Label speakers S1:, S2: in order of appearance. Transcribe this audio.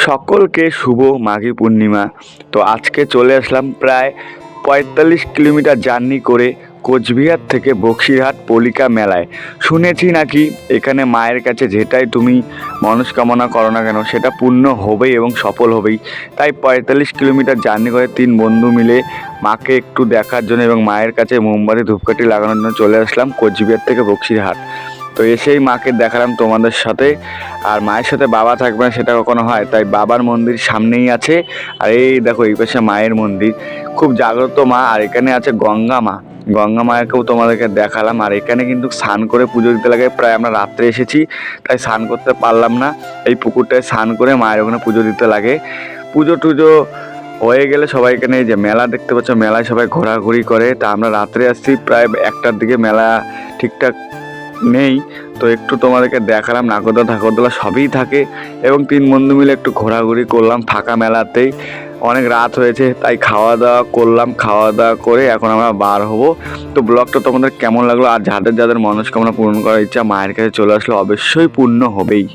S1: সকলকে শুভ মাঘী পূর্ণিমা। তো আজকে চলে আসলাম প্রায় ৪৫ কিলোমিটার জার্নি করে কোচবিহার থেকে বক্সিরহাট পলিকা মেলায়। শুনেছি নাকি এখানে মায়ের কাছে যেটাই তুমি মনস্কামনা করো না কেন সেটা পূর্ণ হবেই এবং সফল হবেই। তাই ৪৫ কিলোমিটার জার্নি করে ৩ বন্ধু মিলে মাকে একটু দেখার জন্য এবং মায়ের কাছে মোমবাতি ধূপকাঠি লাগানোর জন্য চলে আসলাম কোচবিহার থেকে বক্সিরহাট। তো এসেই মাকে দেখালাম তোমাদের সাথে। আর মায়ের সাথে বাবা থাকবে না সেটা কখনো হয়, তাই বাবার মন্দির সামনেই আছে। আর এই দেখো এই পাশে মায়ের মন্দির, খুব জাগ্রত মা। আর এখানে আছে গঙ্গা মা, গঙ্গা মায়েরকেও তোমাদেরকে দেখালাম। আর এখানে কিন্তু স্নান করে পুজো দিতে লাগে। প্রায় আমরা রাত্রে এসেছি তাই স্নান করতে পারলাম না, এই পুকুরটায় স্নান করে মায়ের ওখানে পুজো দিতে লাগে। পুজো টুজো হয়ে গেলে সবাই এখানে এই যে মেলা দেখতে পাচ্ছ, মেলায় সবাই ঘোরাঘুরি করে। তা আমরা রাত্রে আসছি প্রায় 1টার দিকে, মেলা ঠিকঠাক নেই। তো একটু তোমাদেরকে দেখালাম, নাগরদোলা ঠাকুরদোলা সবই থাকে এবং 3 বন্ধু মিলে একটু ঘোরাঘুরি করলাম ফাঁকা মেলাতেই। অনেক রাত হয়েছে তাই খাওয়া দাওয়া করলাম, খাওয়া দাওয়া করে এখন আমরা বার হব। তো ব্লগটা তোমাদের কেমন লাগলো, আর যাদের যাদের মনস্কামনা পূরণ করার ইচ্ছা মায়ের কাছে চলে আসলে অবশ্যই পূর্ণ হবেই।